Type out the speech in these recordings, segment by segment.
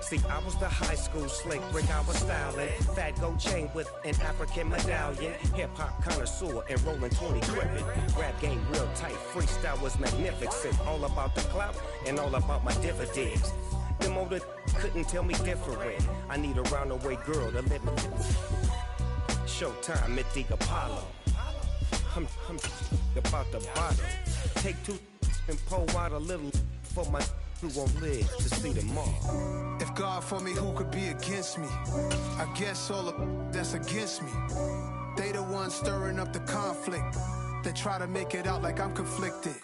See, I was the high school slick Rick, I was styling. Fat gold chain with an African medallion. Hip-hop connoisseur and rolling 20 cribbin'. Rap game real tight, freestyle was magnificent. All about the clout and all about my dividends. Them older couldn't tell me different. I need a roundaway girl to live with. Showtime at the Apollo. I'm about the bottom. Take two and pour out a little for my who won't live to see tomorrow. If God for me, who could be against me? I guess all of that's against me. They the ones stirring up the conflict. They try to make it out like I'm conflicted.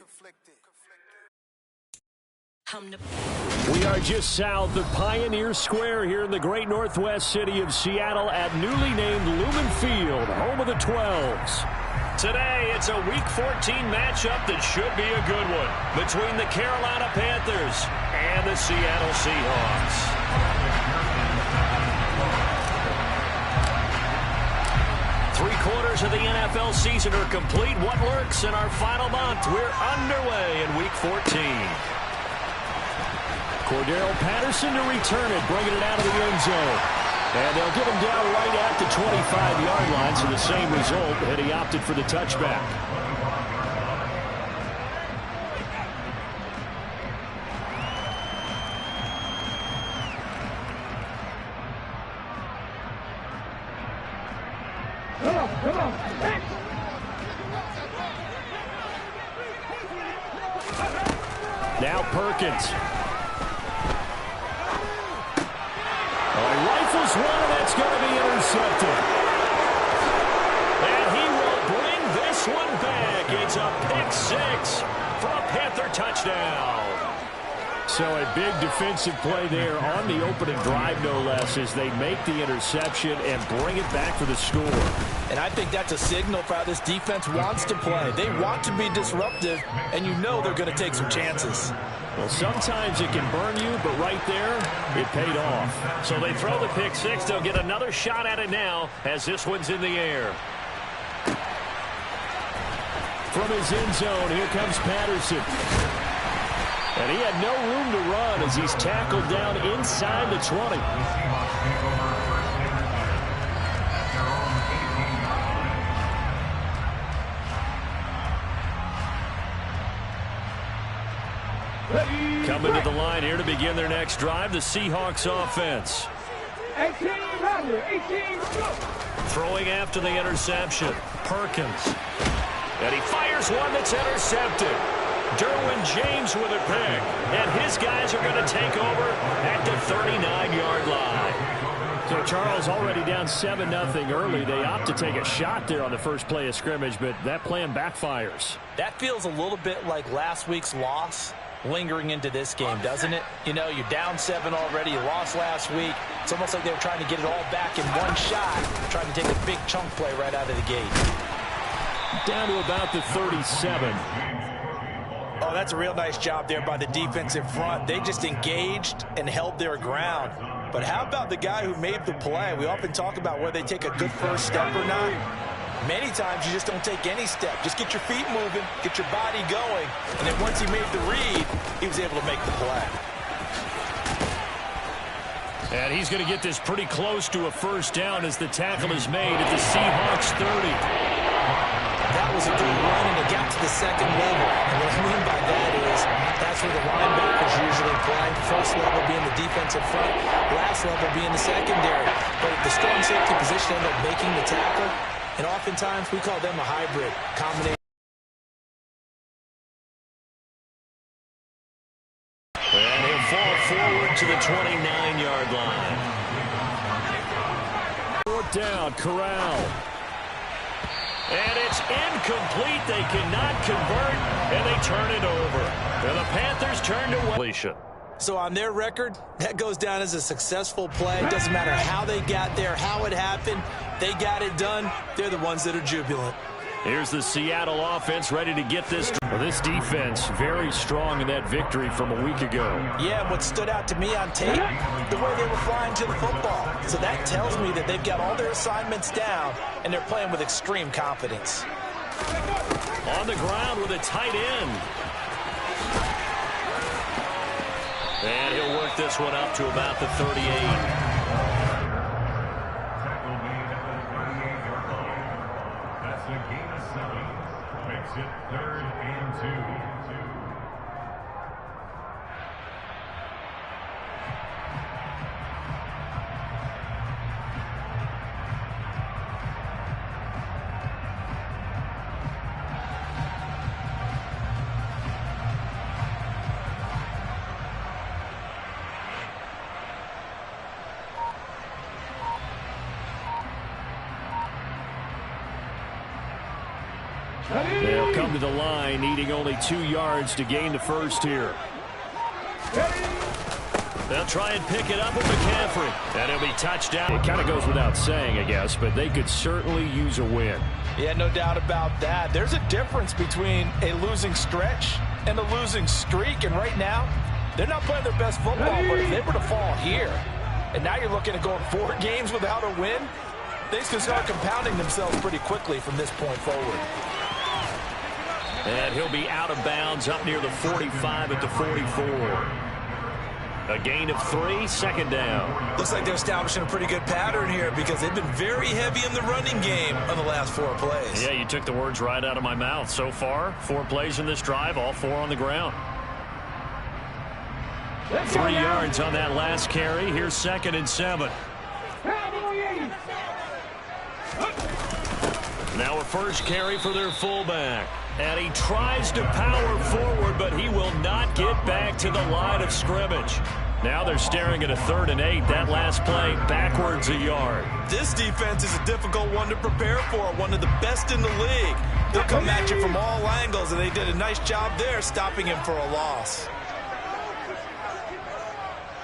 We are just south of Pioneer Square here in the great northwest city of Seattle at newly named Lumen Field, home of the 12s. Today, it's a Week 14 matchup that should be a good one between the Carolina Panthers and the Seattle Seahawks. Three-quarters of the NFL season are complete. What lurks in our final month? We're underway in Week 14. Cordero Patterson to return it, bringing it out of the end zone. And they'll get him down right at the 25-yard line, so the same result, and he opted for the touchback. Come on. Now Perkins. Rifles one, and that's going to be intercepted. And he will bring this one back. It's a pick six for a Panther touchdown. So a big defensive play there on the opening drive, no less, as they make the interception and bring it back for the score. And I think that's a signal for how this defense wants to play. They want to be disruptive, and you know they're going to take some chances. Well, sometimes it can burn you, but right there, it paid off. So they throw the pick six. They'll get another shot at it now as this one's in the air. From his end zone, here comes Patterson. And he had no room to run as he's tackled down inside the 20. Coming to the line here to begin their next drive, the Seahawks offense. 18, Throwing after the interception, Perkins. And he fires one that's intercepted. Derwin James with a pick. And his guys are going to take over at the 39-yard line. So Charles already down 7-0 early. They opt to take a shot there on the first play of scrimmage, but that plan backfires. That feels a little bit like last week's loss lingering into this game, doesn't it? You know, you're down 7 already. You lost last week. It's almost like they were trying to get it all back in one shot, trying to take a big chunk play right out of the gate. Down to about the 37. Oh, that's a real nice job there by the defensive front. They just engaged and held their ground. But how about the guy who made the play? We often talk about whether they take a good first step or not. Many times you just don't take any step. Just get your feet moving, get your body going, and then once he made the read, he was able to make the play. And he's going to get this pretty close to a first down as the tackle is made at the Seahawks 30. That was a good run, and it got to the second level. And what I mean by that is that's where the linebackers usually play. First level being the defensive front, last level being the secondary. But the strong safety position ended up making the tackle. And oftentimes, we call them a hybrid combination. And he'll fall forward to the 29-yard line. Fourth down, Corral. And it's incomplete. They cannot convert, and they turn it over. And the Panthers turn to completion. So on their record, that goes down as a successful play. It doesn't matter how they got there, how it happened. They got it done. They're the ones that are jubilant. Here's the Seattle offense ready to get this. Well, this defense very strong in that victory from a week ago. Yeah, what stood out to me on tape, the way they were flying to the football. So that tells me that they've got all their assignments down, and they're playing with extreme confidence. On the ground with a tight end. And he'll work this one up to about the 38. Tackle made at the 38-yard line. That's a gain of 7. Makes it 3rd and 2. They'll come to the line, needing only 2 yards to gain the first here. They'll try and pick it up with McCaffrey. And it'll be touchdown. It kind of goes without saying, I guess, but they could certainly use a win. Yeah, no doubt about that. There's a difference between a losing stretch and a losing streak. And right now, they're not playing their best football, but if they were to fall here, and now you're looking at going 4 games without a win, things can start compounding themselves pretty quickly from this point forward. And he'll be out of bounds up near the 45 at the 44. A gain of 3, second down. Looks like they're establishing a pretty good pattern here because they've been very heavy in the running game on the last 4 plays. Yeah, you took the words right out of my mouth. So far, 4 plays in this drive, all 4 on the ground. 3 yards on that last carry. Here's 2nd and 7. Now a first carry for their fullback. And he tries to power forward, but he will not get back to the line of scrimmage. Now they're staring at a 3rd and 8. That last play backwards a yard. This defense is a difficult one to prepare for, one of the best in the league. They'll come at you from all angles, and they did a nice job there stopping him for a loss.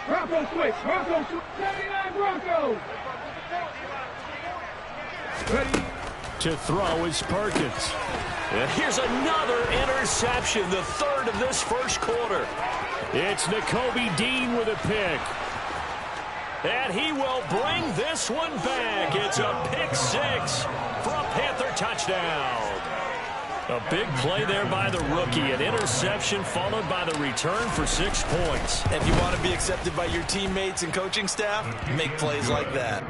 Bronco switch. Bronco switch. 79 Broncos. Ready. To throw is Perkins. And here's another interception, the 3rd of this first quarter. It's Nakobe Dean with a pick. And he will bring this one back. It's a pick 6 for a Panther touchdown. A big play there by the rookie. An interception followed by the return for 6 points. If you want to be accepted by your teammates and coaching staff, make plays like that.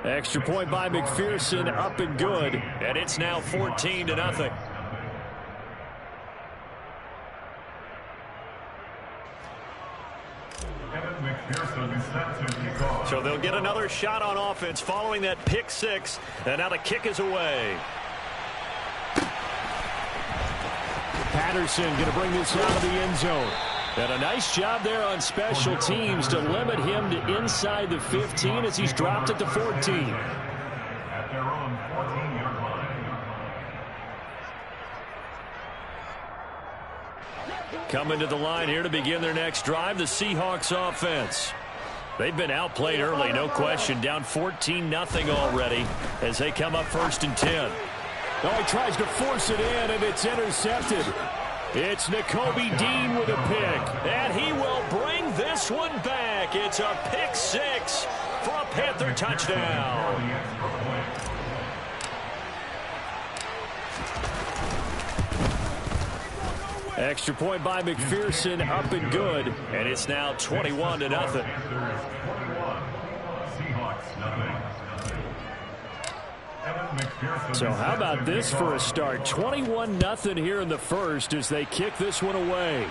Extra point by McPherson, up and good. And it's now 14-0. So they'll get another shot on offense following that pick 6. And now the kick is away. Patterson going to bring this out of the end zone. And a nice job there on special teams to limit him to inside the 15 as he's dropped at the 14. At their own 14-yard line. Coming to the line here to begin their next drive, the Seahawks offense. They've been outplayed early, no question. Down 14-0 already as they come up 1st and 10. Oh, he tries to force it in, and it's intercepted. It's Nakobe Dean with a pick, and he will bring this one back. It's a pick 6 for a Panther touchdown. Extra point by McPherson, up and good, and it's now 21-0. So how about this for a start? 21-0 here in the first as they kick this one away.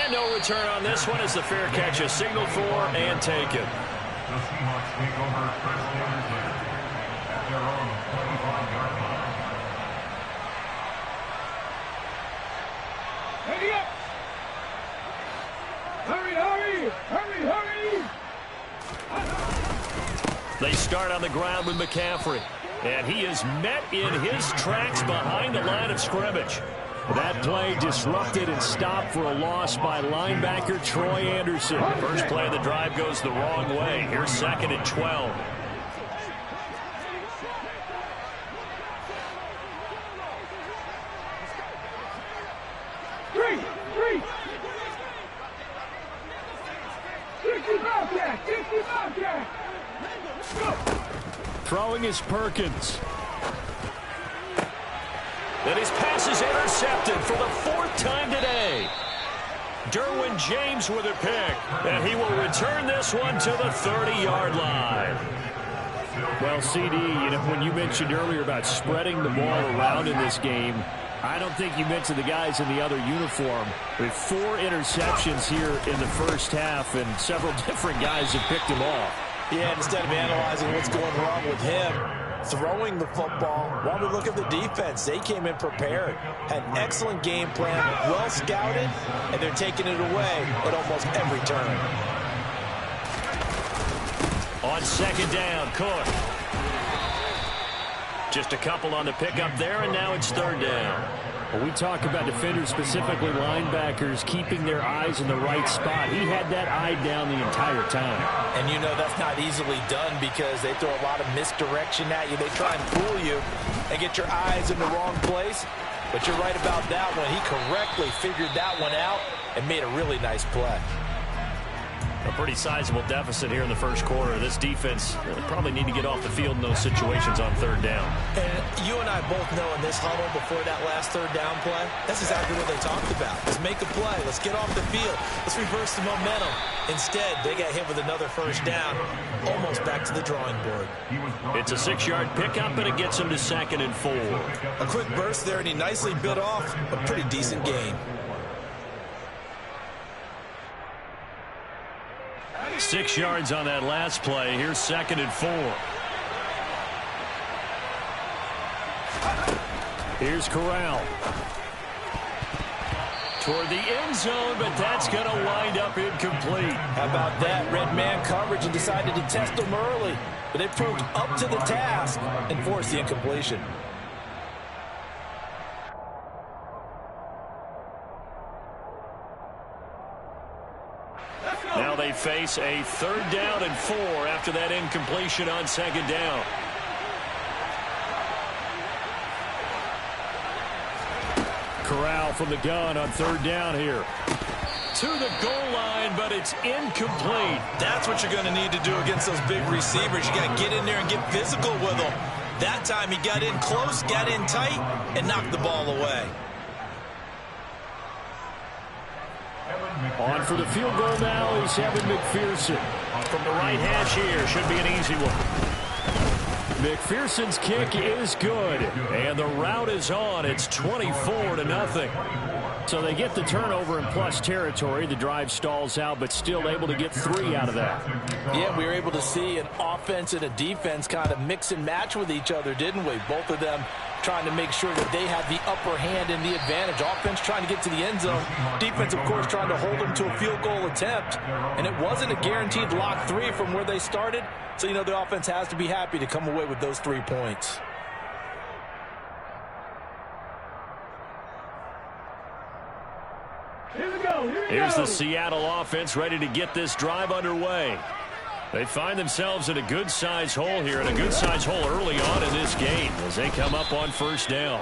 And no return on this one as the fair catch is signaled for and taken. The Seahawks take over 1st and 10 at their own 25-yard line. Ready up. Hurry, hurry. Hurry, hurry. They start on the ground with McCaffrey. And he is met in his tracks behind the line of scrimmage. That play disrupted and stopped for a loss by linebacker Troy Anderson. First play of the drive goes the wrong way. Here's 2nd and 12. Three. 65 jack. Go. Throwing is Perkins. And his pass is intercepted for the 4th time today. Derwin James with a pick, and he will return this one to the 30-yard line. Well, CD, when you mentioned earlier about spreading the ball around in this game, I don't think you mentioned the guys in the other uniform. With 4 interceptions here in the first half, and several different guys have picked him off. Yeah, instead of analyzing what's going wrong with him, throwing the football, while we look at the defense, they came in prepared, had an excellent game plan, well scouted, and they're taking it away at almost every turn. On second down, Cook. Just a couple on the pickup there, and now it's third down. When we talk about defenders, specifically linebackers, keeping their eyes in the right spot, he had that eye down the entire time. And you know that's not easily done because they throw a lot of misdirection at you. They try and fool you and get your eyes in the wrong place. But you're right about that one. He correctly figured that one out and made a really nice play. A pretty sizable deficit here in the first quarter. This defense probably need to get off the field in those situations on third down. And you and I both know in this huddle before that last third down play, that's exactly what they talked about. Let's make a play. Let's get off the field. Let's reverse the momentum. Instead, they got hit with another first down, almost back to the drawing board. It's a 6-yard pickup, and it gets him to 2nd and 4. A quick burst there, and he nicely bit off a pretty decent gain. 6 yards on that last play. Here's 2nd and 4. Here's Corral. Toward the end zone, but that's going to wind up incomplete. How about that? Red man coverage and decided to test him early. But they proved up to the task and forced the incompletion. Now they face a 3rd down and 4 after that incompletion on 2nd down. Corral from the gun on 3rd down here. To the goal line, but it's incomplete. That's what you're going to need to do against those big receivers. You got to get in there and get physical with them. That time he got in close, got in tight, and knocked the ball away. On for the field goal now is Evan McPherson. From the right hash here, should be an easy one. McPherson's kick is good. And the route is on. It's 24-0. So they get the turnover in plus territory. The drive stalls out, but still able to get 3 out of that. Yeah, we were able to see an offense and a defense kind of mix and match with each other, didn't we? Both of them trying to make sure that they have the upper hand and the advantage. Offense trying to get to the end zone. Defense, of course, trying to hold them to a field goal attempt. And it wasn't a guaranteed lock 3 from where they started. So, you know, the offense has to be happy to come away with those 3 points. Here's the Seattle offense ready to get this drive underway. They find themselves in a good-sized hole here, and a good-sized hole early on in this game as they come up on 1st down.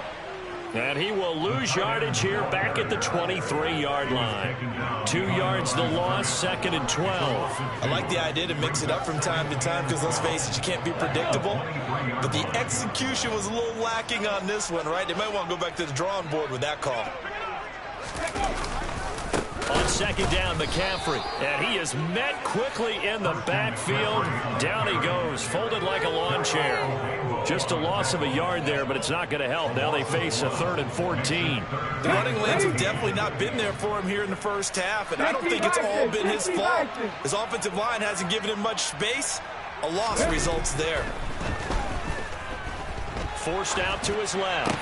And he will lose yardage here back at the 23-yard line. 2 yards the loss, 2nd and 12. I like the idea to mix it up from time to time because, let's face it, you can't be predictable. But the execution was a little lacking on this one, right? They might want to go back to the drawing board with that call. On 2nd down, McCaffrey. And he is met quickly in the backfield. Down he goes, folded like a lawn chair. Just a loss of a yard there, but it's not going to help. Now they face a 3rd and 14. The running lanes have definitely not been there for him here in the first half, and I don't think it's all been his fault. His offensive line hasn't given him much space. A loss results there. Forced out to his left.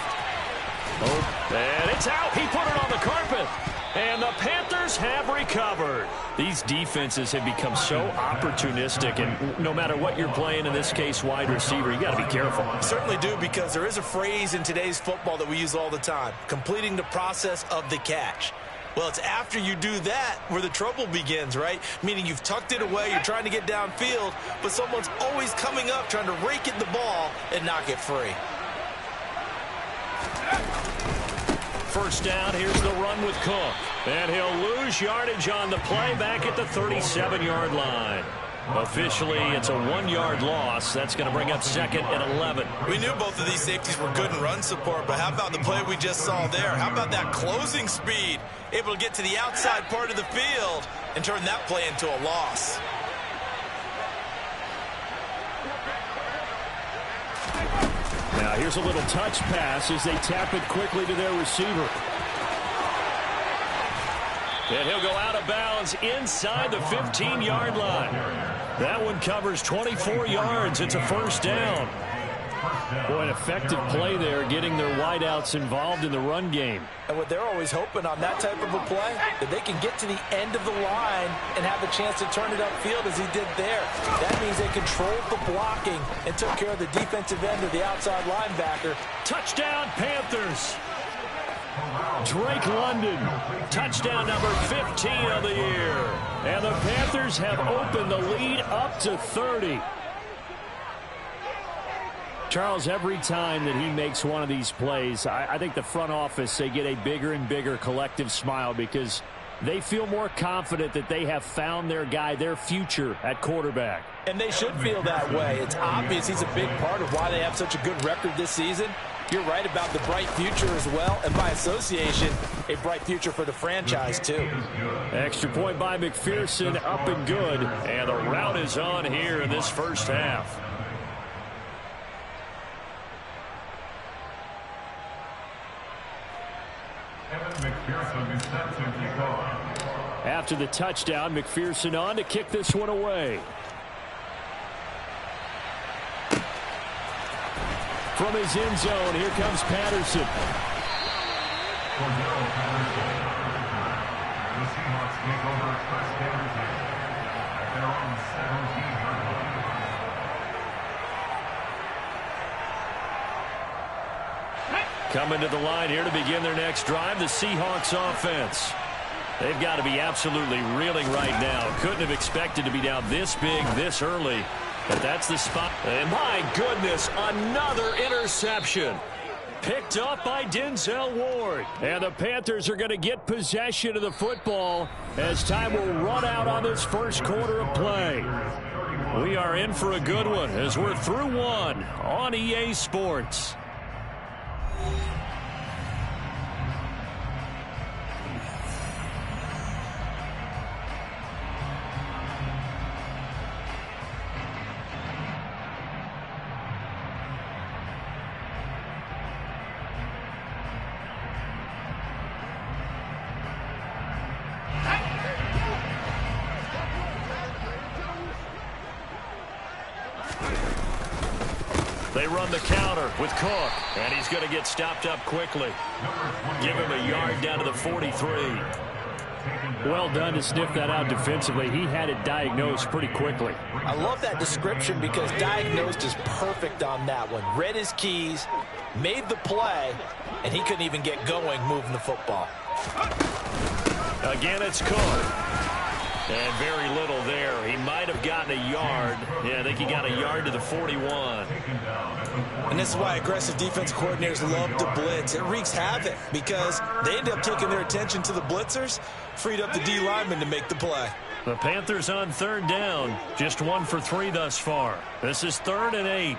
Oh, and it's out. He put it on the carpet. And the Panthers have recovered. These defenses have become so opportunistic, and no matter what you're playing, in this case wide receiver, you got to be careful. You certainly do, because there is a phrase in today's football that we use all the time: completing the process of the catch. Well, it's after you do that where the trouble begins, right? Meaning you've tucked it away, you're trying to get downfield, but someone's always coming up trying to rake at the ball and knock it free. 1st down, here's the run with Cook. And he'll lose yardage on the play back at the 37-yard line. Officially, it's a 1-yard loss. That's going to bring up 2nd and 11. We knew both of these safeties were good in run support, but how about the play we just saw there? How about that closing speed? able to get to the outside part of the field and turn that play into a loss. Now here's a little touch pass as they tap it quickly to their receiver. And he'll go out of bounds inside the 15-yard line. That one covers 24 yards. It's a first down. Boy, an effective play there, getting their wideouts involved in the run game. And what they're always hoping on that type of a play, that they can get to the end of the line and have a chance to turn it upfield as he did there. That means they controlled the blocking and took care of the defensive end of the outside linebacker. Touchdown, Panthers. Drake London, touchdown number 15 of the year. And the Panthers have opened the lead up to 30. Charles, every time that he makes one of these plays, I think the front office, they get a bigger and bigger collective smile because they feel more confident that they have found their guy, their future at quarterback. And they should feel that way. It's obvious he's a big part of why they have such a good record this season. You're right about the bright future as well, and by association, a bright future for the franchise too. Extra point by McPherson, up and good, and the route is on here in this first half. After the touchdown, McPherson on to kick this one away. From his end zone, here comes Patterson. The Seahawks take over first down 10 at their own 17-yard line. Coming to the line here to begin their next drive, the Seahawks offense. They've got to be absolutely reeling right now. Couldn't have expected to be down this big, this early. But that's the spot. And my goodness, another interception. Picked up by Denzel Ward. And the Panthers are going to get possession of the football as time will run out on this first quarter of play. We are in for a good one as we're through one on EA Sports. They run the counter with Cook, and he's going to get stopped up quickly. Give him a yard down to the 43. Well done to sniff that out defensively. He had it diagnosed pretty quickly. I love that description because diagnosed is perfect on that one. Read his keys, made the play, and he couldn't even get going moving the football. Again, it's Cook. And very little there. He might have gotten a yard. Yeah, I think he got a yard to the 41. And this is why aggressive defense coordinators love to blitz. It wreaks havoc because they end up taking their attention to the blitzers, freed up the D lineman to make the play. The Panthers on third down. Just 1 for 3 thus far. This is 3rd and 8.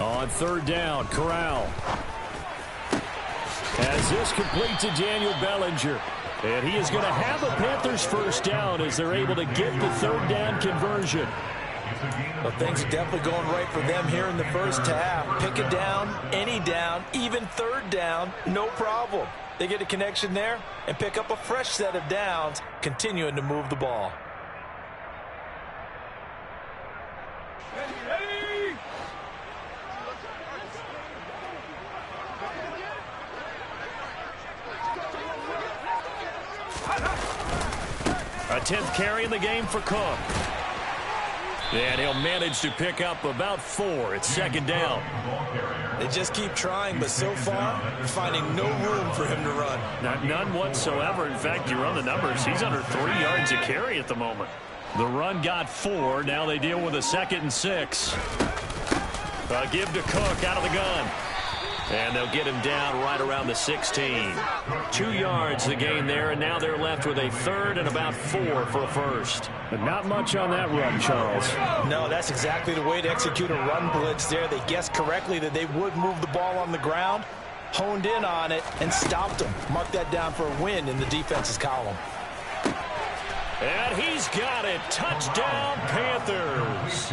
On third down, Corral. As this complete to Daniel Bellinger. And he is going to have a Panthers first down as they're able to get the third down conversion. Well, things are definitely going right for them here in the first half. Pick it down, any down, even third down, no problem. They get a connection there and pick up a fresh set of downs, continuing to move the ball. A 10th carry in the game for Cook. And he'll manage to pick up about 4. It's second down. They just keep trying, but so far, finding no room for him to run. None whatsoever. In fact, you run the numbers. He's under 3 yards a carry at the moment. The run got 4. Now they deal with a 2nd and 6. Give to Cook out of the gun. And they'll get him down right around the 16. 2 yards the gain there, and now they're left with a 3rd and about 4 for a first. But not much on that run, Charles. No, that's exactly the way to execute a run blitz there. They guessed correctly that they would move the ball on the ground, honed in on it and stopped him. Mark that down for a win in the defense's column. And he's got it. Touchdown, Panthers.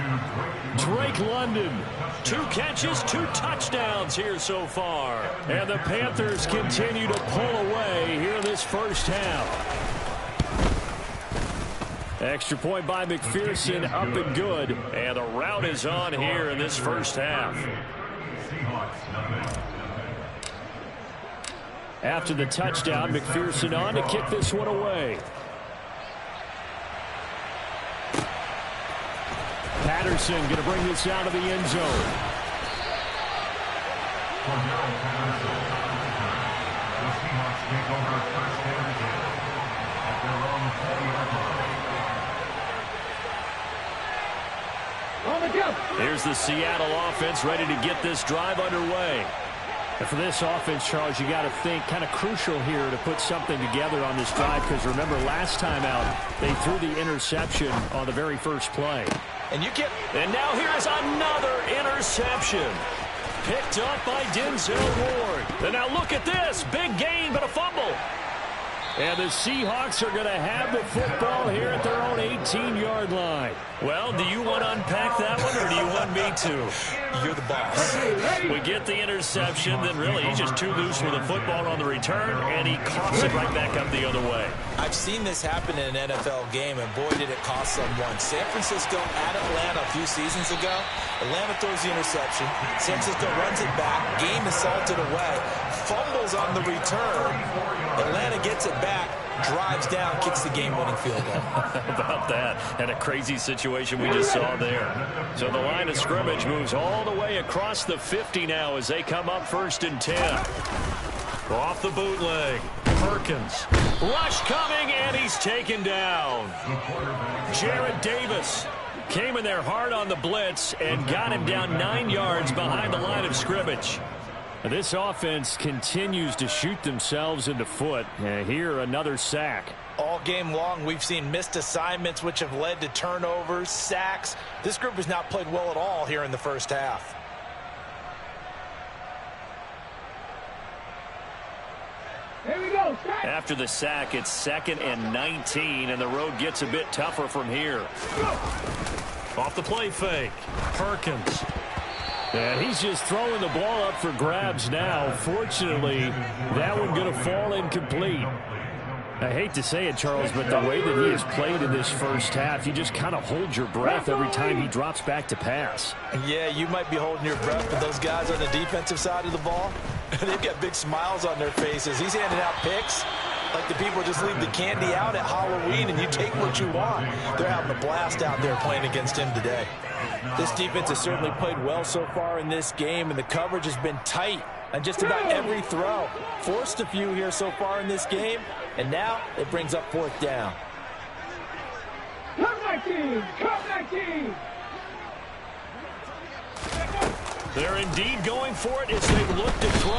Drake London, 2 catches, 2 touchdowns here so far. And the Panthers continue to pull away here in this first half. Extra point by McPherson, up and good. And the route is on here in this first half. After the touchdown, McPherson on to kick this one away. Patterson going to bring this out of the end zone. Here's the Seattle offense ready to get this drive underway. And for this offense, Charles, you got to think kind of crucial here to put something together on this drive, because remember last time out they threw the interception on the very first play. And now here's another interception. Picked up by Denzel Ward. And now look at this. Big gain, but a fumble. And the Seahawks are going to have the football here at their own 18-yard line. Well, do you want to unpack that one, or do you want me to? You're the boss. We get the interception, then really he's just too loose with the football on the return, and he coughs it right back up the other way. I've seen this happen in an NFL game, and boy, did it cost someone. San Francisco at Atlanta a few seasons ago. Atlanta throws the interception. San Francisco runs it back. Game is salted away. Fumbles on the return. Atlanta gets it back, drives down, kicks the game-winning field goal. How about that? And a crazy situation we just saw there. So the line of scrimmage moves all the way across the 50 now as they come up 1st and 10. Off the bootleg. Perkins. Rush coming, and he's taken down. Jarrett Davis came in there hard on the blitz and got him down 9 yards behind the line of scrimmage. This offense continues to shoot themselves in the foot. Here, another sack. All game long, we've seen missed assignments, which have led to turnovers, sacks. This group has not played well at all here in the first half. Here we go. After the sack, it's 2nd and 19, and the road gets a bit tougher from here. Off the play fake. Perkins. And he's just throwing the ball up for grabs now. Fortunately, that one going to fall incomplete. I hate to say it, Charles, but the way that he has played in this first half, you just kind of hold your breath every time he drops back to pass. Yeah, you might be holding your breath, but those guys on the defensive side of the ball, they've got big smiles on their faces. He's handing out picks like the people just leave the candy out at Halloween and you take what you want. They're having a blast out there playing against him today. This defense has certainly played well so far in this game, and the coverage has been tight on just about every throw. Forced a few here so far in this game, and now it brings up 4th down. Come 19! Come 19! They're indeed going for it as they look to throw.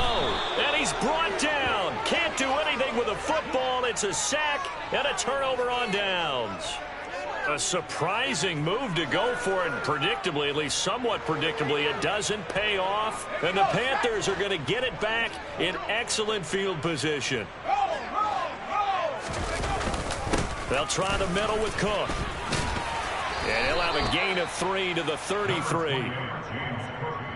And he's brought down. Can't do anything with a football. It's a sack and a turnover on downs. A surprising move to go for it. Predictably, at least somewhat predictably, it doesn't pay off. And the Panthers are going to get it back in excellent field position. They'll try the middle with Cook. And he'll have a gain of 3 to the 33.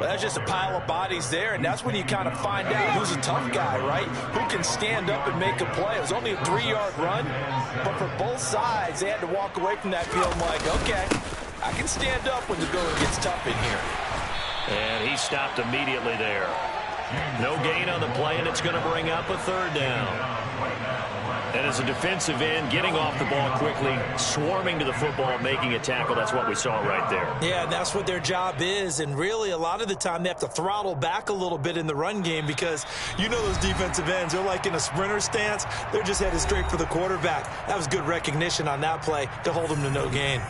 Well, that's just a pile of bodies there, and that's when you kind of find out who's a tough guy, right? Who can stand up and make a play. It was only a 3-yard run, but for both sides, they had to walk away from that field like, okay, I can stand up when the going gets tough in here. And he stopped immediately there. No gain on the play, and it's going to bring up a 3rd down. And as a defensive end, getting off the ball quickly, swarming to the football, making a tackle, that's what we saw right there. Yeah, and that's what their job is. And really, a lot of the time, they have to throttle back a little bit in the run game because you know those defensive ends, they're like in a sprinter stance. They're just headed straight for the quarterback. That was good recognition on that play to hold them to no gain.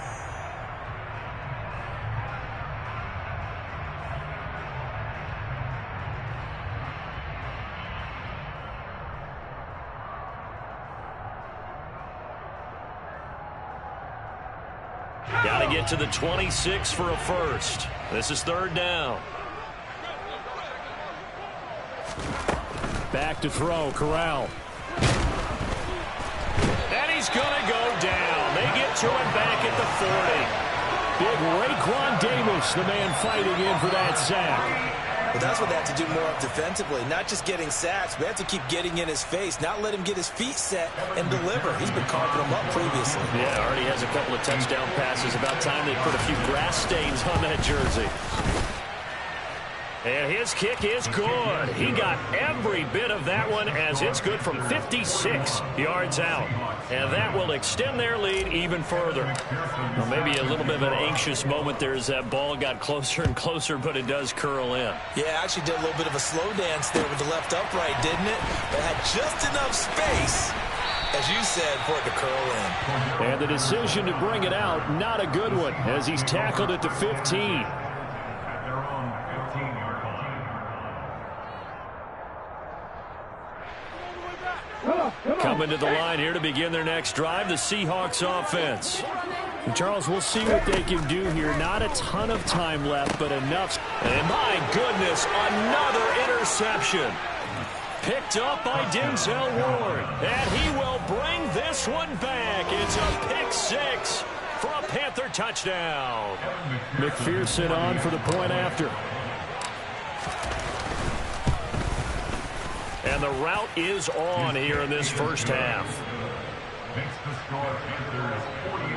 Got to get to the 26 for a first. This is 3rd down. Back to throw, Corral. And he's going to go down. They get to him back at the 40. Big Raekwon Davis, the man fighting in for that sack. But that's what they have to do more of defensively, not just getting sacks. We have to keep getting in his face, not let him get his feet set and deliver. He's been carving them up previously. Yeah, already has a couple of touchdown passes. About time they put a few grass stains on that jersey. And his kick is good. He got every bit of that one as it's good from 56 yards out. And that will extend their lead even further. Well, maybe a little bit of an anxious moment there as that ball got closer and closer, but it does curl in. Yeah, actually did a little bit of a slow dance there with the left upright, didn't it? But had just enough space, as you said, for it to curl in. And the decision to bring it out, not a good one, as he's tackled at the 15. Coming to the line here to begin their next drive, the Seahawks offense. And Charles, we'll see what they can do here. Not a ton of time left, but enough. And my goodness, another interception. Picked up by Denzel Ward. And he will bring this one back. It's a pick six for a Panther touchdown. McPherson on for the point after. And the route is on here in this first half. Makes the score Panthers 48,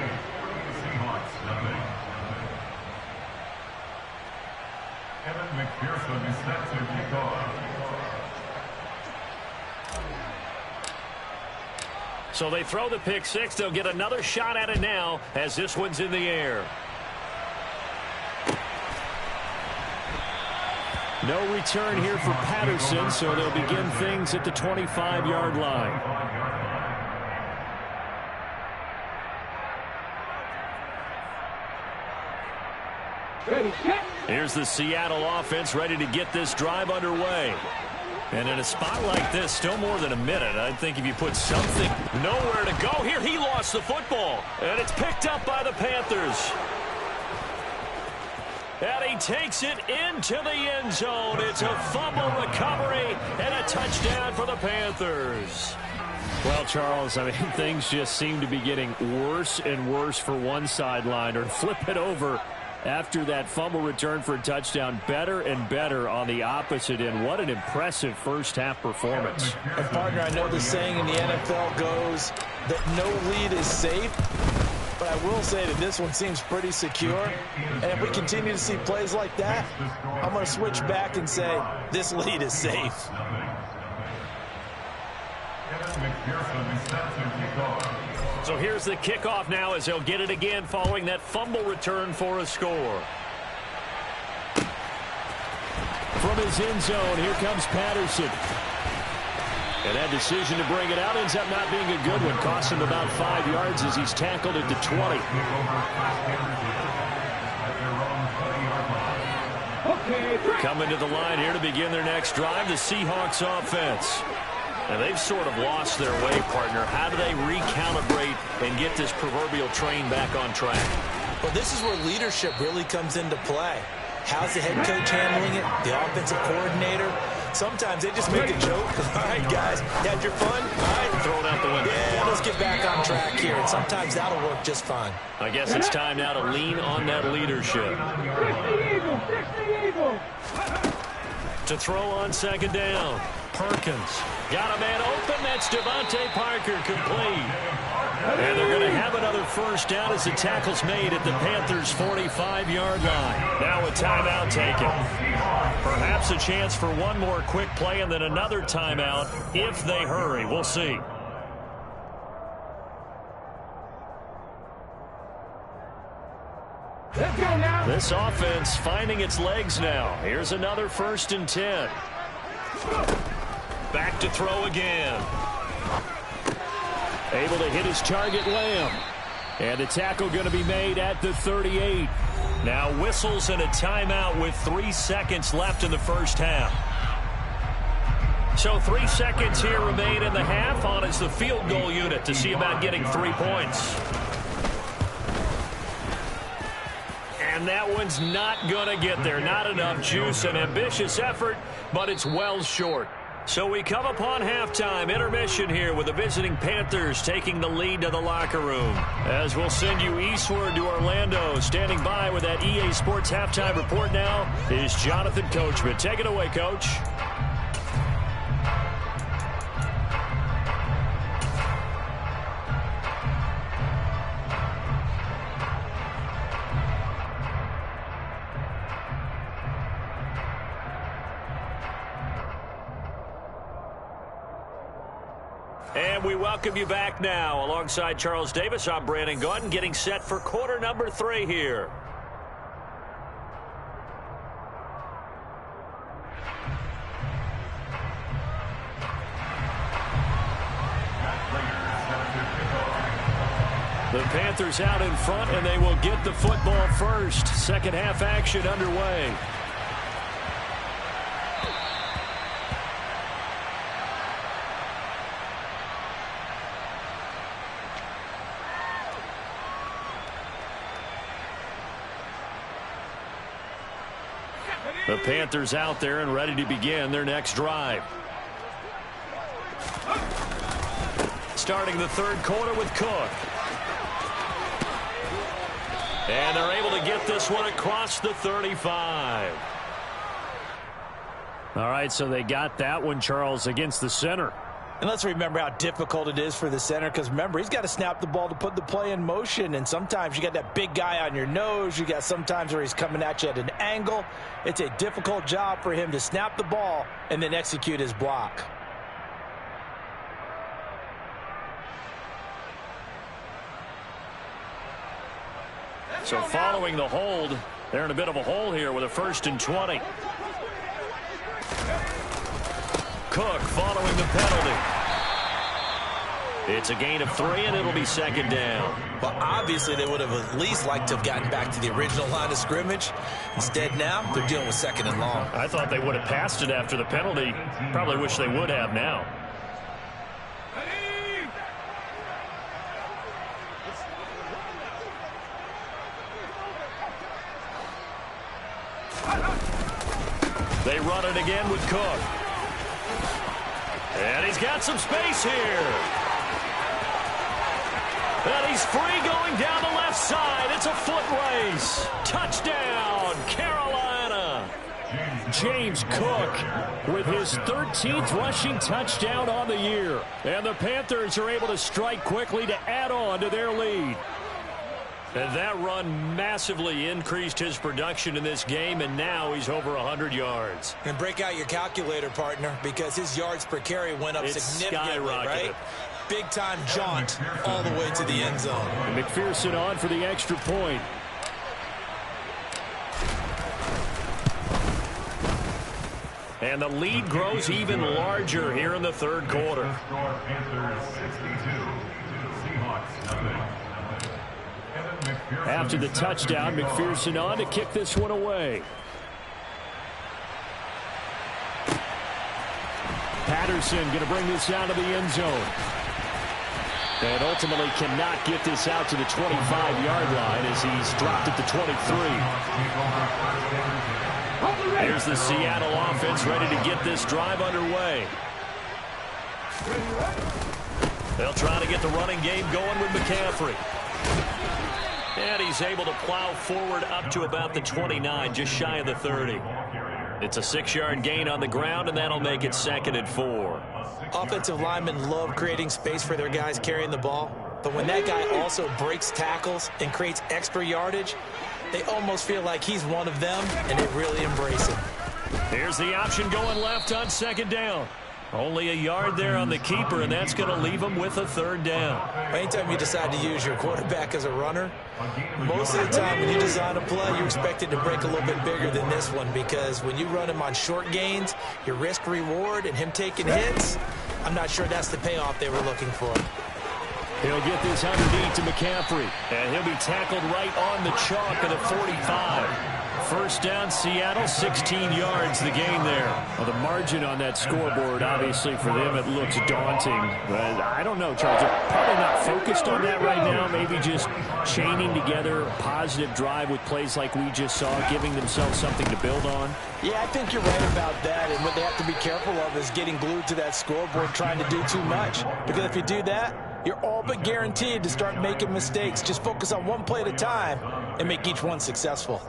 Seahawks nothing. Evan McPherson is set to kick off. So they throw the pick six. They'll get another shot at it now as this one's in the air. No return here for Patterson, so they'll begin things at the 25-yard line. Here's the Seattle offense ready to get this drive underway. And in a spot like this, still more than a minute, I think if you put something nowhere to go here, he lost the football. And it's picked up by the Panthers. And he takes it into the end zone. It's a fumble recovery and a touchdown for the Panthers. Well, Charles, I mean, things just seem to be getting worse and worse for one sideline. Or flip it over after that fumble return for a touchdown. Better and better on the opposite end. What an impressive first-half performance. And, partner, I know the saying in the NFL goes that no lead is safe. But I will say that this one seems pretty secure. And if we continue to see plays like that, I'm going to switch back and say this lead is safe. So here's the kickoff now as they'll get it again following that fumble return for a score. From his end zone, here comes Patterson. And that decision to bring it out ends up not being a good one. Costs him about 5 yards as he's tackled at the 20. Coming to the line here to begin their next drive, the Seahawks offense. And they've sort of lost their way, partner. How do they recalibrate and get this proverbial train back on track? Well, this is where leadership really comes into play. How's the head coach handling it? The offensive coordinator? Sometimes they just make a joke. All right, guys, you had your fun? All right. Throw it out the window. Yeah, let's get back on track here. And sometimes that'll work just fine. I guess it's time now to lean on that leadership. To throw on second down. Perkins got a man open. That's Devontae Parker complete. And they're going to have another first down as the tackle's made at the Panthers' 45-yard line. Now a timeout taken. Perhaps a chance for one more quick play and then another timeout if they hurry. We'll see. Let's go now. This offense finding its legs now. Here's another 1st and 10. Back to throw again. Able to hit his target, Lamb. And the tackle going to be made at the 38. Now whistles and a timeout with 3 seconds left in the first half. So 3 seconds here remain in the half. On is the field goal unit to see about getting 3 points. And that one's not going to get there. Not enough juice. An ambitious effort, but it's well short. So we come upon halftime, intermission here with the visiting Panthers taking the lead to the locker room. As we'll send you eastward to Orlando, standing by with that EA Sports halftime report now is Jonathan Coachman. Take it away, Coach. And we welcome you back now. Alongside Charles Davis, I'm Brandon Gaudin, getting set for quarter number 3 here. The Panthers out in front, and they will get the football first. Second half action underway. The Panthers out there and ready to begin their next drive. Starting the third quarter with Cook. And they're able to get this one across the 35. All right, so they got that one, Charles, against the center. And let's remember how difficult it is for the center, because remember, he's got to snap the ball to put the play in motion, and sometimes you got that big guy on your nose. You got sometimes where he's coming at you at an angle. It's a difficult job for him to snap the ball and then execute his block. So following the hold, they're in a bit of a hole here with a 1st and 20. Cook following the penalty. It's a gain of 3, and it'll be second down. Well, obviously, they would have at least liked to have gotten back to the original line of scrimmage. Instead, now, they're dealing with 2nd and long. I thought they would have passed it after the penalty. Probably wish they would have now. They run it again with Cook. And he's got some space here. And he's free going down the left side. It's a foot race. Touchdown, Carolina. James Cook with his 13th rushing touchdown on the year. And the Panthers are able to strike quickly to add on to their lead. And that run massively increased his production in this game, and now he's over 100 yards. And break out your calculator, partner, because his yards per carry went up significantly, right? Big-time jaunt all the way to the end zone. And McPherson on for the extra point. And the lead grows even larger here in the third quarter. After the touchdown, McPherson on to kick this one away. Patterson going to bring this out of the end zone. And ultimately cannot get this out to the 25-yard line as he's dropped at the 23. Here's the Seattle offense ready to get this drive underway. They'll try to get the running game going with McCaffrey. And he's able to plow forward up to about the 29, just shy of the 30. It's a 6-yard gain on the ground, and that'll make it 2nd and 4. Offensive linemen love creating space for their guys carrying the ball. But when that guy also breaks tackles and creates extra yardage, they almost feel like he's one of them, and they really embrace him. Here's the option going left on 2nd down. Only a yard there on the keeper, and that's going to leave him with a 3rd down. Anytime you decide to use your quarterback as a runner, most of the time when you design a play, you expect it to break a little bit bigger than this one, because when you run him on short gains, your risk-reward and him taking hits, I'm not sure that's the payoff they were looking for. He'll get this underneath to McCaffrey, and he'll be tackled right on the chalk of the 45. First down, Seattle, 16 yards the gain there. Well, the margin on that scoreboard, obviously, for them, it looks daunting. But I don't know, Charles. They're probably not focused on that right now. Maybe just chaining together a positive drive with plays like we just saw, giving themselves something to build on. Yeah, I think you're right about that. And what they have to be careful of is getting glued to that scoreboard trying to do too much. Because if you do that, you're all but guaranteed to start making mistakes. Just focus on one play at a time and make each one successful.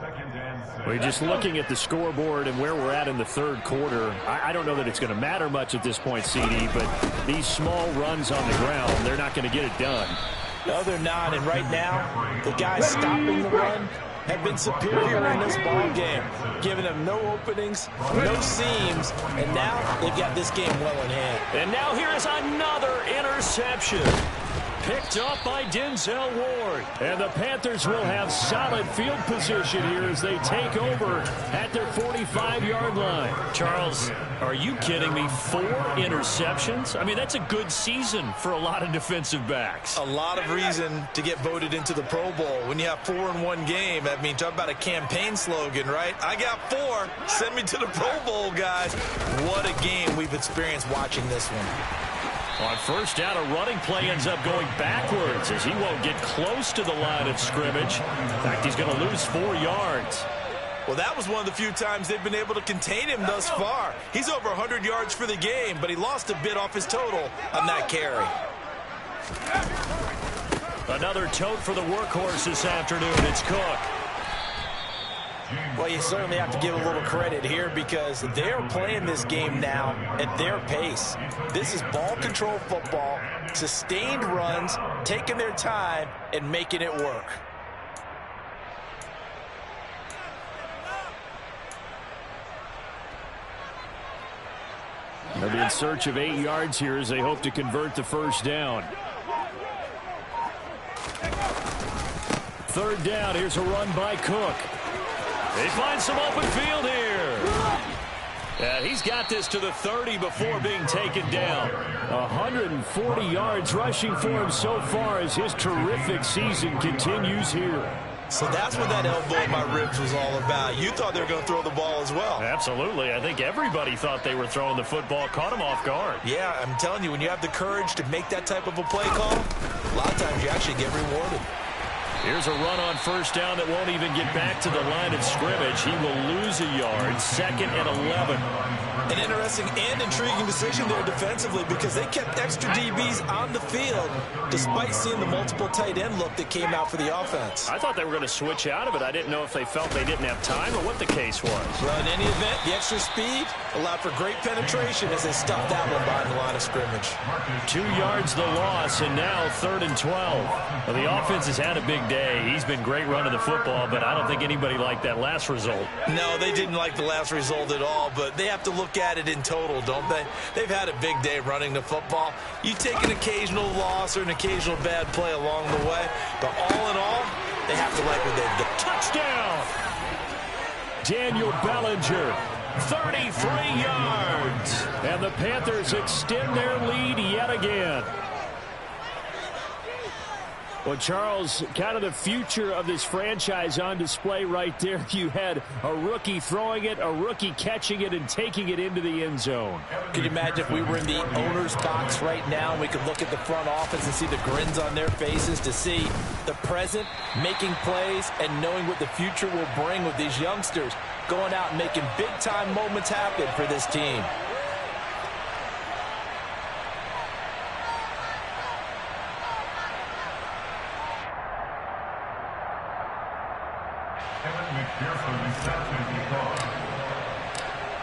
We're just looking at the scoreboard and where we're at in the third quarter. I don't know that it's going to matter much at this point, CD, but these small runs on the ground, they're not going to get it done. No, they're not. And right now, the guys stopping the run have been superior in this ball game, giving them no openings, no seams, and now they've got this game well in hand. And now here is another interception. Picked up by Denzel Ward. And the Panthers will have solid field position here as they take over at their 45-yard line. Charles, are you kidding me? 4 interceptions? I mean, that's a good season for a lot of defensive backs. A lot of reason to get voted into the Pro Bowl. When you have 4 in one game, I mean, talk about a campaign slogan, right? I got 4. Send me to the Pro Bowl, guys. What a game we've experienced watching this one. On first down, a running play ends up going backwards as he won't get close to the line of scrimmage. In fact, he's going to lose 4 yards. Well, that was one of the few times they've been able to contain him thus far. He's over 100 yards for the game, but he lost a bit off his total on that carry. Another tote for the workhorse this afternoon. It's Cook. Well, you certainly have to give a little credit here because they're playing this game now at their pace. This is ball control football, sustained runs, taking their time, and making it work. They'll be in search of 8 yards here as they hope to convert the first down. Third down, here's a run by Cook. They find some open field here. Yeah, he's got this to the 30 before being taken down. 140 yards rushing for him so far as his terrific season continues here. So that's what that elbow in my ribs was all about. You thought they were going to throw the ball as well. Absolutely. I think everybody thought they were throwing the football, caught him off guard. Yeah, I'm telling you, when you have the courage to make that type of a play call, a lot of times you actually get rewarded. Here's a run on first down that won't even get back to the line of scrimmage. He will lose a yard. 2nd and 11. An interesting and intriguing decision there defensively because they kept extra DBs on the field despite seeing the multiple tight end look that came out for the offense. I thought they were going to switch out of it. I didn't know if they felt they didn't have time or what the case was. Well, in any event, the extra speed allowed for great penetration as they stuffed that one behind the line of scrimmage. 2 yards the loss, and now 3rd and 12. Well, the offense has had a big day. He's been great running the football, but I don't think anybody liked that last result. No, they didn't like the last result at all, but they have to look at it in total, don't they? They've had a big day running the football. You take an occasional loss or an occasional bad play along the way, but all in all, they have to like what they've done. Touchdown! Daniel Bellinger, 33 yards. And the Panthers extend their lead yet again. Well, Charles, kind of the future of this franchise on display right there. You had a rookie throwing it, a rookie catching it, and taking it into the end zone. Could you imagine if we were in the owner's box right now and we could look at the front office and see the grins on their faces to see the present making plays and knowing what the future will bring with these youngsters going out and making big-time moments happen for this team.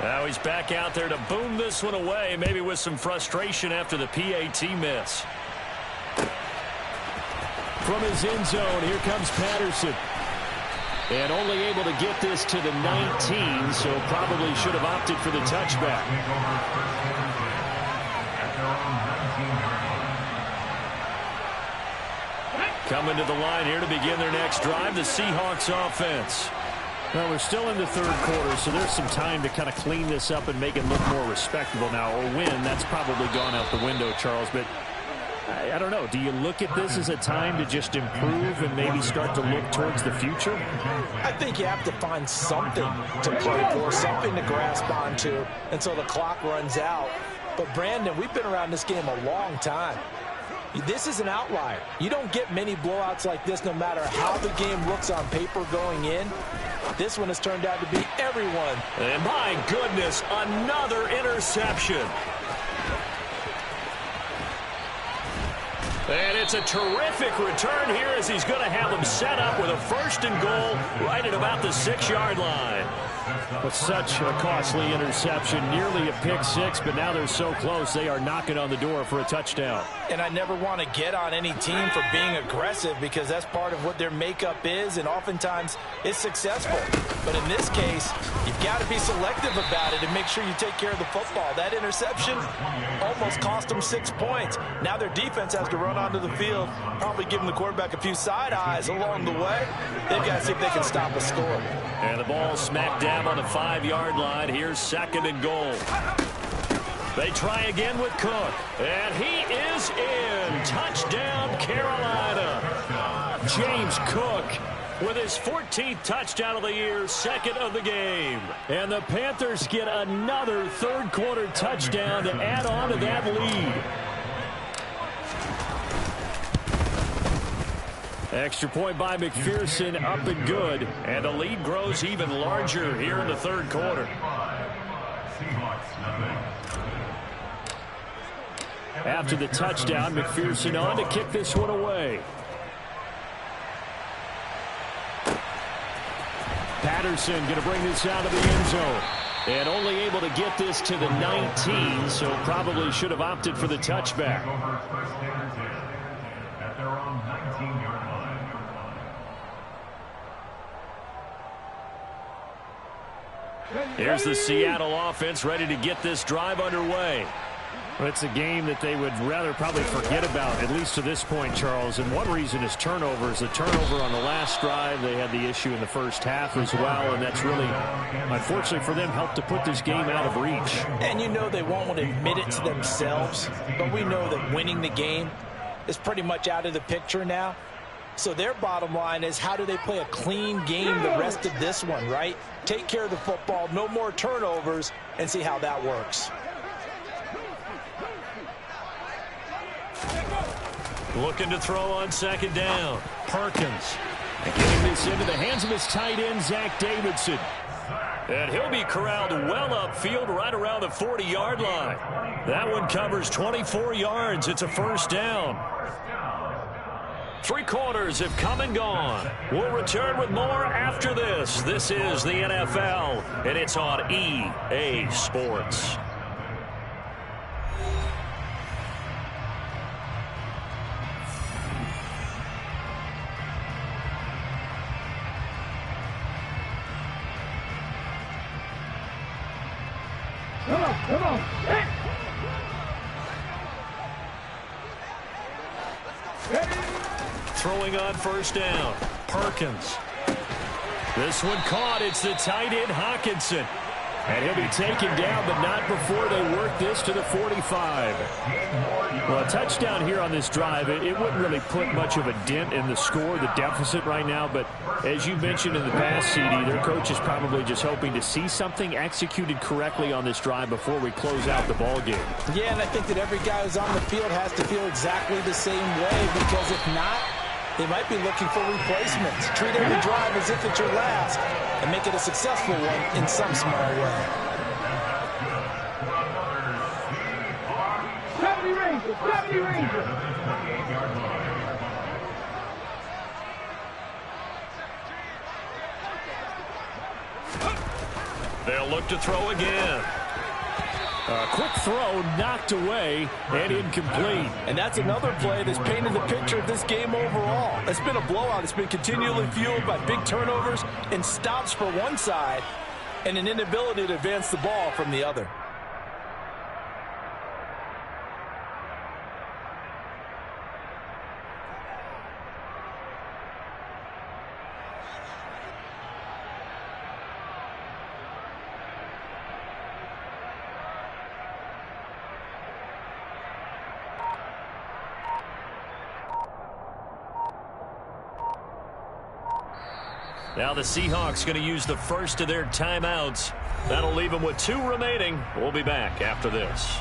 Now he's back out there to boom this one away, maybe with some frustration after the PAT miss. From his end zone, here comes Patterson. And only able to get this to the 19, so probably should have opted for the touchback. Coming to the line here to begin their next drive, the Seahawks offense. Well, we're still in the third quarter, so there's some time to kind of clean this up and make it look more respectable now. Or win, that's probably gone out the window, Charles. But I don't know. Do you look at this as a time to just improve and maybe start to look towards the future? I think you have to find something to play for, something to grasp onto until the clock runs out. But, Brandon, we've been around this game a long time. This is an outlier. You don't get many blowouts like this no matter how the game looks on paper going in. This one has turned out to be everyone. And my goodness, another interception. And it's a terrific return here as he's going to have them set up with a 1st and goal right at about the 6-yard line. With such a costly interception, nearly a pick six, but now they're so close they are knocking on the door for a touchdown. And I never want to get on any team for being aggressive because that's part of what their makeup is, and oftentimes it's successful. But in this case, you've got to be selective about it and make sure you take care of the football. That interception almost cost them 6 points. Now their defense has to run onto the field, probably giving the quarterback a few side eyes along the way. They've got to see if they can stop a score. And the ball smack dab on the 5-yard line. Here's 2nd and goal. They try again with Cook. And he is in. Touchdown, Carolina. James Cook with his 14th touchdown of the year, 2nd of the game. And the Panthers get another 3rd-quarter touchdown to add on to that lead. Extra point by McPherson, up and good. And the lead grows even larger here in the 3rd quarter. After the touchdown, McPherson on to kick this one away. Patterson going to bring this out of the end zone. And only able to get this to the 19, so probably should have opted for the touchback. Here's the Seattle offense ready to get this drive underway. Well, it's a game that they would rather probably forget about, at least to this point, Charles. And one reason is turnovers. The turnover on the last drive, they had the issue in the first half as well, and that's really, unfortunately for them, helped to put this game out of reach. And you know they won't admit it to themselves, but we know that winning the game is pretty much out of the picture now. So their bottom line is, how do they play a clean game the rest of this one, right? Take care of the football, no more turnovers, and see how that works. Looking to throw on 2nd down. Perkins. And getting this into the hands of his tight end, Zach Davidson. And he'll be corralled well upfield right around the 40-yard line. That one covers 24 yards. It's a 1st down. 3 quarters have come and gone. We'll return with more after this. This is the NFL, and it's on EA Sports. Come on. Hey. Throwing on 1st down. Perkins. This one caught. It's the tight end, Hawkinson. And he'll be taken down, but not before they work this to the 45. Well, a touchdown here on this drive, it wouldn't really put much of a dent in the score, the deficit right now. But as you mentioned in the past, CD, their coach is probably just hoping to see something executed correctly on this drive before we close out the ball game. Yeah, and I think that every guy who's on the field has to feel exactly the same way, because if not, they might be looking for replacements. Treat every drive as if it's your last and make it a successful one in some small way. 70 Rangers, 70 Rangers. They'll look to throw again. A quick throw knocked away and incomplete. And that's another play that's painted the picture of this game overall. It's been a blowout. It's been continually fueled by big turnovers and stops for one side and an inability to advance the ball from the other. Now the Seahawks going to use the first of their timeouts. That'll leave them with 2 remaining. We'll be back after this.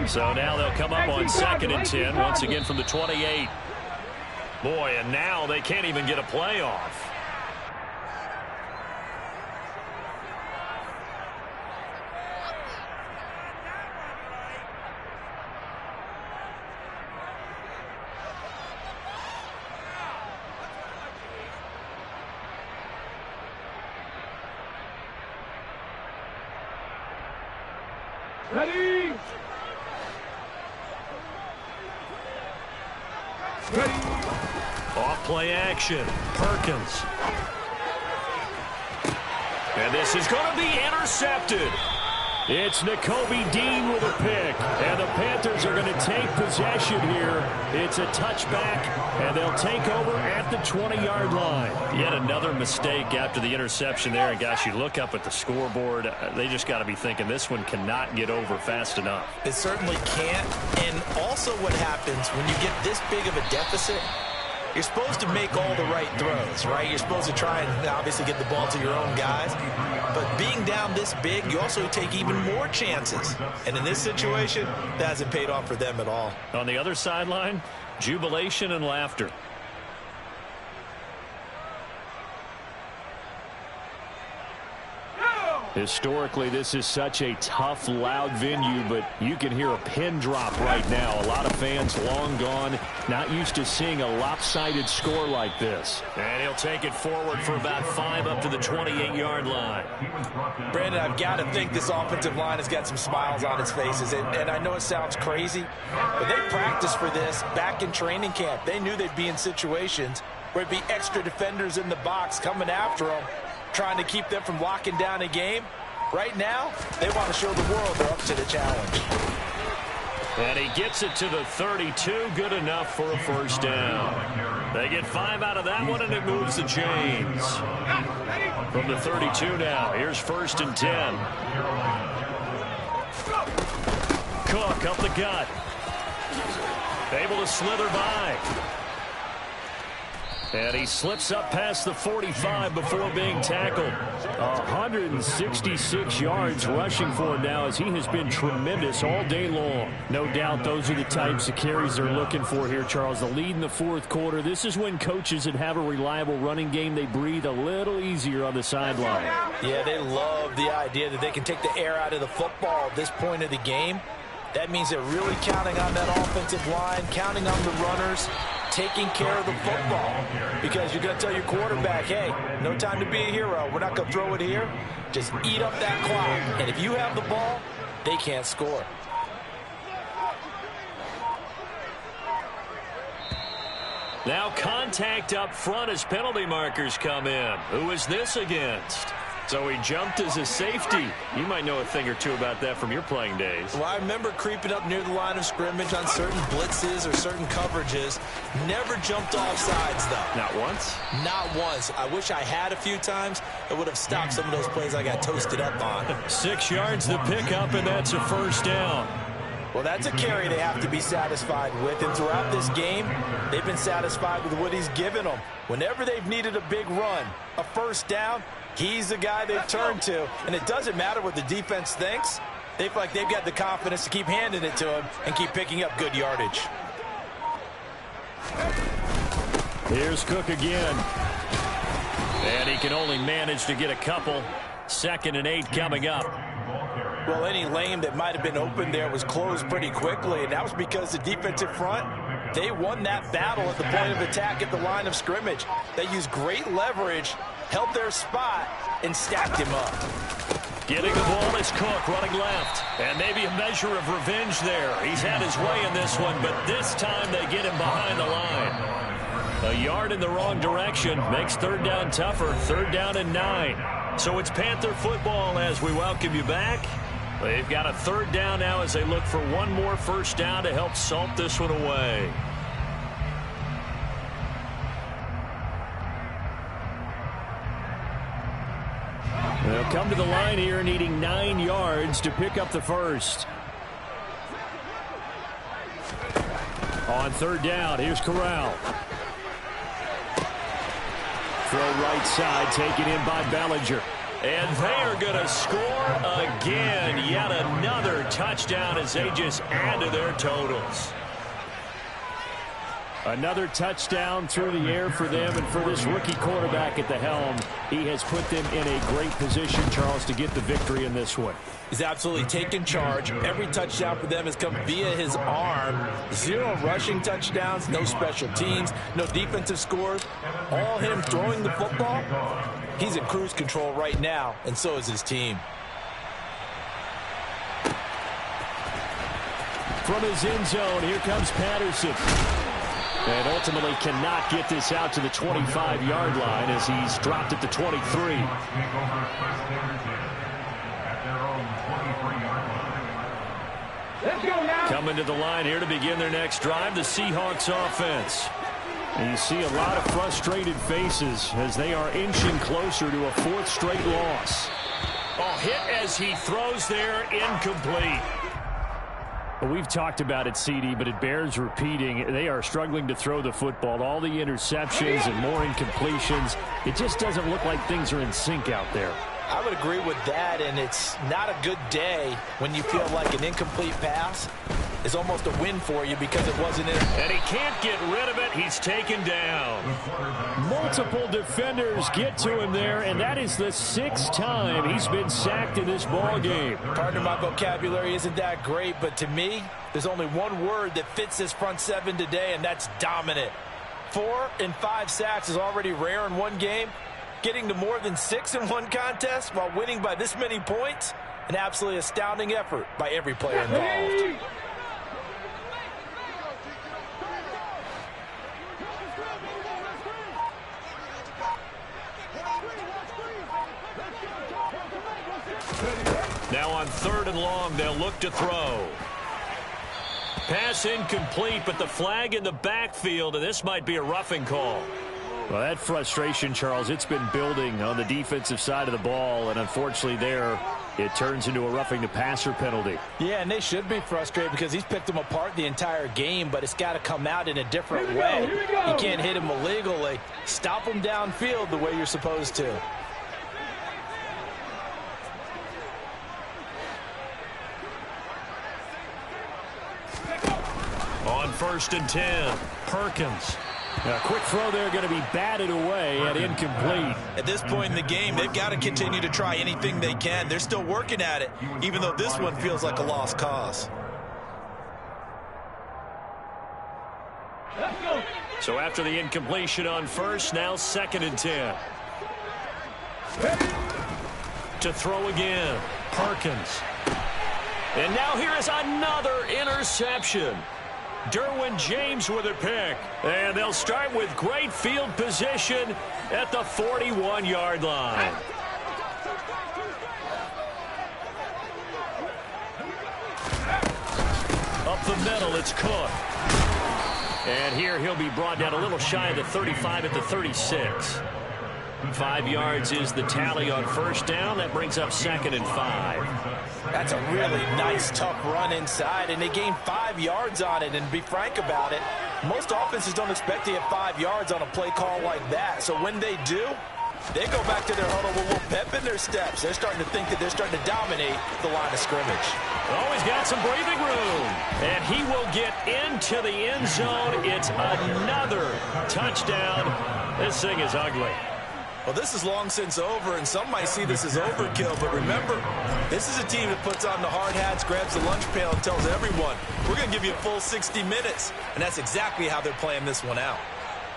So now they'll come up on 2nd and 10, once again from the 28. Boy, and now they can't even get a play off. Ready? Off play action. Perkins. And this is going to be intercepted. It's Nakobe Dean with a pick. And the Panthers are going to take possession here. It's a touchback, and they'll take over at the 20-yard line. Yet another mistake after the interception there. And, gosh, you look up at the scoreboard. They just got to be thinking this one cannot get over fast enough. It certainly can't. And also what happens when you get this big of a deficit, you're supposed to make all the right throws, right? You're supposed to try and obviously get the ball to your own guys. But being down this big, you also take even more chances. And in this situation, that hasn't paid off for them at all. On the other sideline, jubilation and laughter. Historically, this is such a tough, loud venue, but you can hear a pin drop right now. A lot of fans long gone, not used to seeing a lopsided score like this. And he'll take it forward for about 5 up to the 28-yard line. Brandon, I've got to think this offensive line has got some smiles on its faces. And I know it sounds crazy, but they practiced for this back in training camp. They knew they'd be in situations where it'd be extra defenders in the box coming after them, trying to keep them from locking down a game. Right now, they want to show the world they're up to the challenge. And he gets it to the 32. Good enough for a first down. They get 5 out of that one, and it moves the chains. From the 32 now, here's 1st and 10. Cook up the gut. Able to slither by. And he slips up past the 45 before being tackled. 166 yards rushing for him now, as he has been tremendous all day long. No doubt those are the types of carries they're looking for here, Charles. The lead in the 4th quarter. This is when coaches that have a reliable running game, they breathe a little easier on the sideline. Yeah, they love the idea that they can take the air out of the football at this point of the game. That means they're really counting on that offensive line, counting on the runners, taking care of the football. Because you're going to tell your quarterback, hey, no time to be a hero. We're not going to throw it here. Just eat up that clock. And if you have the ball, they can't score. Now contact up front as penalty markers come in. Who is this against? So he jumped as a safety. You might know a thing or two about that from your playing days. Well, I remember creeping up near the line of scrimmage on certain blitzes or certain coverages. Never jumped off sides, though. Not once? Not once. I wish I had a few times. It would have stopped some of those plays I got toasted up on. 6 yards to pick up, and that's a first down. Well, that's a carry they have to be satisfied with. And throughout this game, they've been satisfied with what he's given them. Whenever they've needed a big run, a first down, he's the guy they've turned to. And it doesn't matter what the defense thinks. They feel like they've got the confidence to keep handing it to him and keep picking up good yardage. Here's Cook again. And he can only manage to get a couple. 2nd and 8 coming up. Well, any lane that might have been open there was closed pretty quickly, and that was because the defensive front, they won that battle at the point of attack at the line of scrimmage. They used great leverage, held their spot, and stacked him up. Getting the ball is Cook running left. And maybe a measure of revenge there. He's had his way in this one, but this time they get him behind the line. A yard in the wrong direction makes third down tougher. Third down and 9. So it's Panther football as we welcome you back. They've got a third down now as they look for one more first down to help salt this one away. They'll come to the line here needing 9 yards to pick up the first. On third down, here's Corral. Throw right side, taken in by Bellinger. And they are going to score again. Yet another touchdown as they just add to their totals. Another touchdown through the air for them, and for this rookie quarterback at the helm, he has put them in a great position, Charles, to get the victory in this one. He's absolutely taken charge. Every touchdown for them has come via his arm. 0 rushing touchdowns, no special teams, no defensive scores. All him throwing the football. He's in cruise control right now, and so is his team. From his end zone, here comes Patterson. And ultimately cannot get this out to the 25-yard line as he's dropped at the 23. Let's go now. Coming to the line here to begin their next drive, the Seahawks offense. And you see a lot of frustrated faces as they are inching closer to a 4th straight loss. Oh, hit as he throws there, incomplete. Well, we've talked about it, CD, but it bears repeating. They are struggling to throw the football. All the interceptions and more incompletions. It just doesn't look like things are in sync out there. I would agree with that, and it's not a good day when you feel like an incomplete pass is almost a win for you because it wasn't in. And he can't get rid of it. He's taken down. Multiple defenders get to him there, and that is the 6th time he's been sacked in this ball game. Pardon my vocabulary isn't that great, but to me, there's only one word that fits this front 7 today, and that's dominant. 4 and 5 sacks is already rare in one game. Getting to more than 6 in one contest while winning by this many points, an absolutely astounding effort by every player involved. Now on 3rd and long, they'll look to throw. Pass incomplete, but the flag in the backfield, and this might be a roughing call. Well, that frustration, Charles, it's been building on the defensive side of the ball, and unfortunately there, it turns into a roughing the passer penalty. Yeah, and they should be frustrated because he's picked them apart the entire game, but it's got to come out in a different way. You can't hit him illegally. Stop him downfield the way you're supposed to. On 1st and 10, Perkins. A quick throw there going to be batted away and incomplete. At this point in the game, they've got to continue to try anything they can. They're still working at it, even though this one feels like a lost cause. Let's go. So after the incompletion on 1st, now 2nd and 10. To throw again, Perkins. And now here is another interception. Derwin James with a pick. And they'll start with great field position at the 41-yard line. Up the middle, it's Cook. And here he'll be brought down a little shy of the 35 at the 36. 5 yards is the tally on 1st down. That brings up 2nd and 5. That's a really nice, tough run inside, and they gained 5 yards on it. And to be frank about it, most offenses don't expect to get 5 yards on a play call like that. So when they do, they go back to their huddle with a little pep in their steps. They're starting to think that they're starting to dominate the line of scrimmage. Oh, he's got some breathing room. And he will get into the end zone. It's another touchdown. This thing is ugly. Well, this is long since over, and some might see this as overkill. But remember, this is a team that puts on the hard hats, grabs the lunch pail, and tells everyone, we're going to give you a full 60 minutes. And that's exactly how they're playing this one out.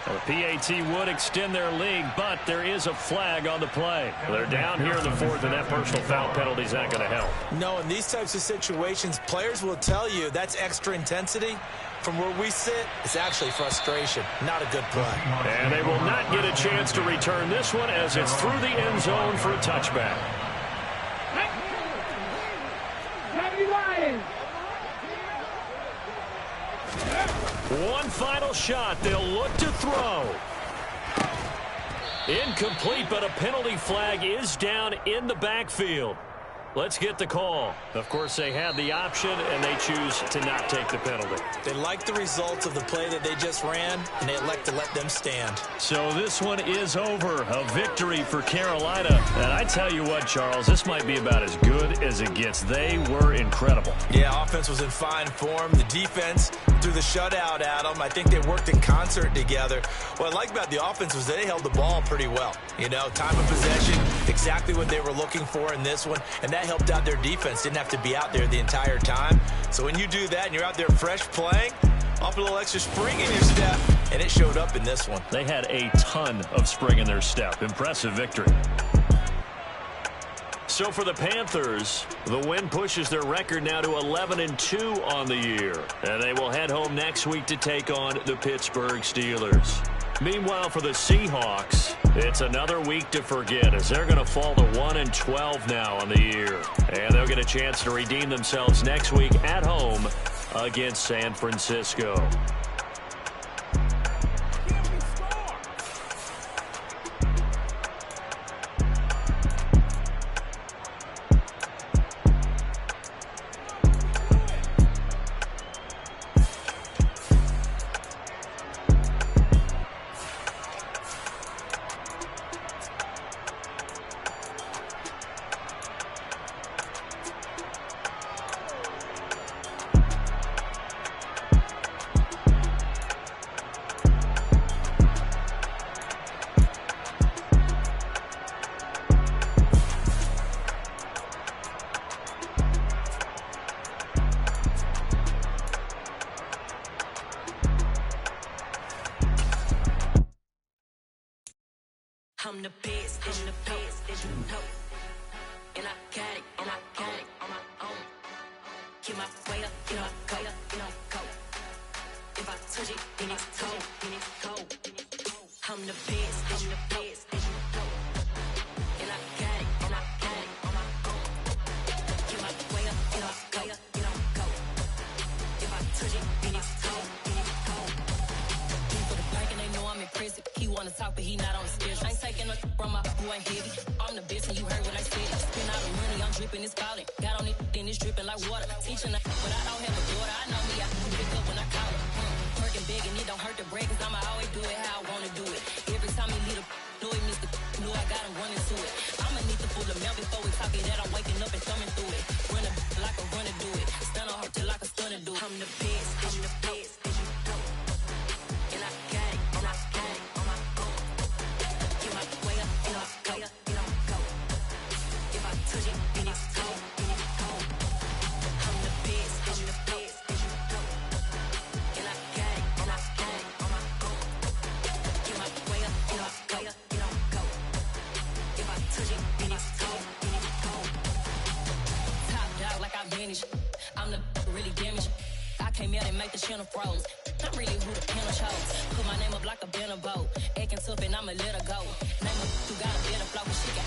The PAT would extend their lead, but there is a flag on the play. They're down here in the fourth, and that personal foul penalty is not going to help. No, in these types of situations, players will tell you that's extra intensity. From where we sit, it's actually frustration, not a good play. And they will not get a chance to return this one as it's through the end zone for a touchback. One final shot. They'll look to throw. Incomplete, but a penalty flag is down in the backfield. Let's get the call. Of course, they had the option, and they choose to not take the penalty. They like the results of the play that they just ran, and they elect to let them stand. So this one is over. A victory for Carolina. And I tell you what, Charles, this might be about as good as it gets. They were incredible. Yeah, offense was in fine form. The defense threw the shutout at them. I think they worked in concert together. What I like about the offense was they held the ball pretty well. You know, time of possession, exactly what they were looking for in this one, and that helped out their defense. Didn't have to be out there the entire time. So when you do that and you're out there fresh playing, off a little extra spring in your step, and it showed up in this one. They had a ton of spring in their step. Impressive victory. So for the Panthers, the win pushes their record now to 11-2 on the year. And they will head home next week to take on the Pittsburgh Steelers. Meanwhile, for the Seahawks, it's another week to forget as they're going to fall to 1-12 now on the year. And they'll get a chance to redeem themselves next week at home against San Francisco. I'm the best, I'm the best, as you know. And I got it on my own. Get my way up, you know, go. If I touch it, then it's cold. I'm the best, as you know. And I got it on my own. Get my way up, you know, go. If I touch it, then it's cold. For the park and they know I'm impressive. He wanna talk, but he not on the schedule. I ain't taking no from my boy heavy. I'm the best, and you heard what I said. Spend all the money, I'm dripping, it's falling. Got on it, then it's dripping like water. Teaching, but I don't have a daughter. I know me, I can pick up when I call her. Working big, and it don't hurt to break, cause I'ma always do it how I wanna do it. Every time he lead a know it means the know I got him running to it. I'ma need to pull the mail before we talk it that I'm waking up and thumbing through it. Run a like a runner do it. Stun on her till like a stunner do it. I'm the best, as you know. And I got it on my own. Get my way up, you know, go. If I touch it, then it's cold. I'm the best, as you know. And I got it on my own. Get my way up, you know, go. If I touch it, then it's cold. Top dog like I vanished. I'm the really damaged. I came out and make the channel froze. I'm really who the panel chose. Put my name up like a banner boat. Acting tough and I'ma let her go. Name her who got a better flow. She got